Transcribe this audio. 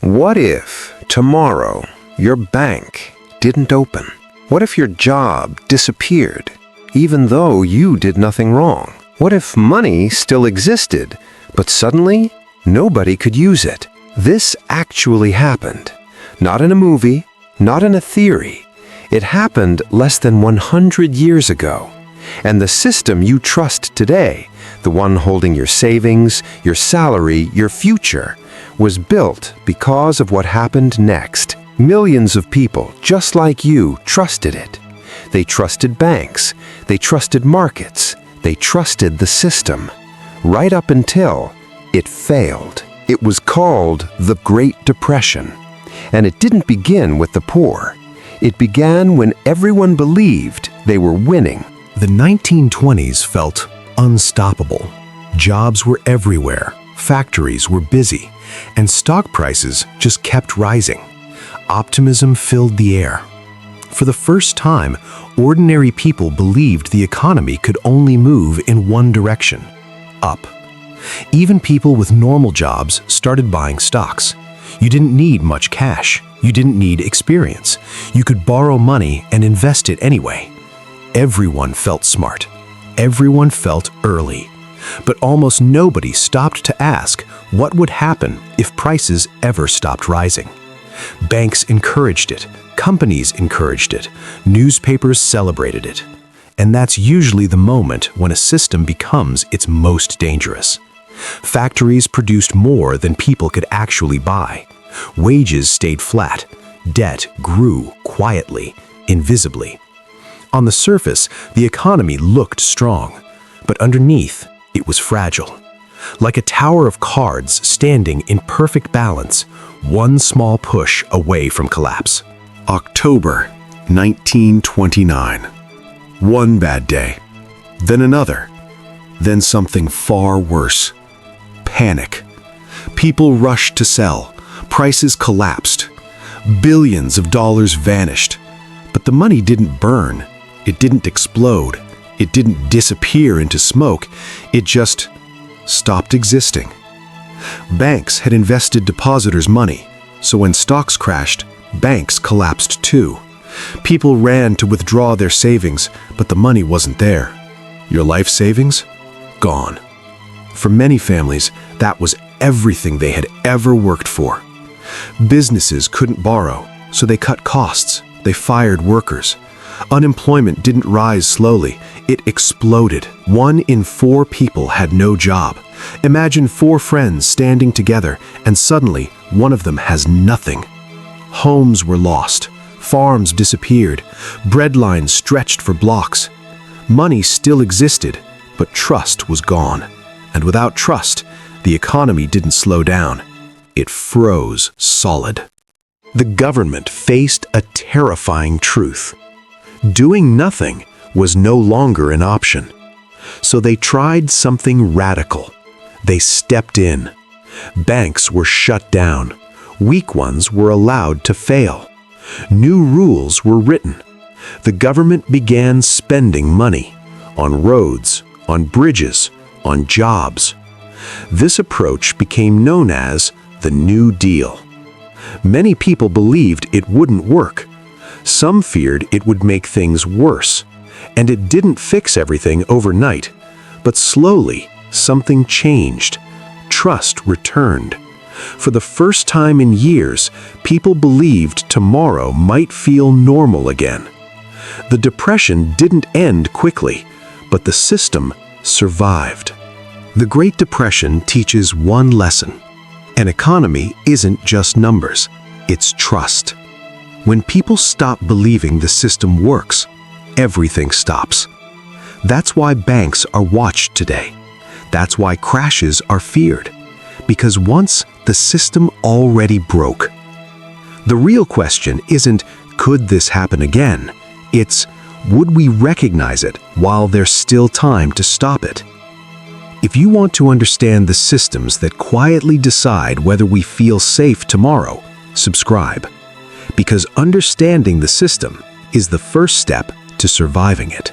What if tomorrow your bank didn't open? What if your job disappeared, even though you did nothing wrong? What if money still existed, but suddenly nobody could use it? This actually happened. Not in a movie, not in a theory. It happened less than 100 years ago. And the system you trust today, the one holding your savings, your salary, your future, was built because of what happened next. Millions of people, just like you, trusted it. They trusted banks. They trusted markets. They trusted the system. Right up until it failed. It was called the Great Depression. And it didn't begin with the poor. It began when everyone believed they were winning. The 1920s felt unstoppable. Jobs were everywhere, factories were busy, and stock prices just kept rising. Optimism filled the air. For the first time, ordinary people believed the economy could only move in one direction, up. Even people with normal jobs started buying stocks. You didn't need much cash. You didn't need experience. You could borrow money and invest it anyway. Everyone felt smart. Everyone felt early. But almost nobody stopped to ask what would happen if prices ever stopped rising. Banks encouraged it. Companies encouraged it. Newspapers celebrated it. And that's usually the moment when a system becomes its most dangerous. Factories produced more than people could actually buy. Wages stayed flat. Debt grew quietly, invisibly. On the surface, the economy looked strong, but underneath, it was fragile. Like a tower of cards standing in perfect balance, one small push away from collapse. October 1929. One bad day, then another, then something far worse. Panic. People rushed to sell. Prices collapsed. Billions of dollars vanished. But the money didn't burn. It didn't explode. It didn't disappear into smoke. It just stopped existing. Banks had invested depositors' money, so when stocks crashed, banks collapsed too. People ran to withdraw their savings, but the money wasn't there. Your life savings? Gone. For many families, that was everything they had ever worked for. Businesses couldn't borrow, so they cut costs. They fired workers. Unemployment didn't rise slowly, it exploded. 1 in 4 people had no job. Imagine 4 friends standing together, and suddenly one of them has nothing. Homes were lost. Farms disappeared. Bread lines stretched for blocks. Money still existed, but trust was gone. And without trust, the economy didn't slow down. It froze solid. The government faced a terrifying truth. Doing nothing was no longer an option. So they tried something radical. They stepped in. Banks were shut down. Weak ones were allowed to fail. New rules were written. The government began spending money on roads, on bridges, on jobs. This approach became known as the New Deal. Many people believed it wouldn't work. Some feared it would make things worse. And it didn't fix everything overnight. But slowly, something changed. Trust returned. For the first time in years, people believed tomorrow might feel normal again. The Depression didn't end quickly, but the system survived. The Great Depression teaches one lesson. An economy isn't just numbers, it's trust. When people stop believing the system works, everything stops. That's why banks are watched today. That's why crashes are feared. Because once the system already broke. The real question isn't, could this happen again? It's, would we recognize it while there's still time to stop it? If you want to understand the systems that quietly decide whether we feel safe tomorrow, subscribe. Because understanding the system is the first step to surviving it.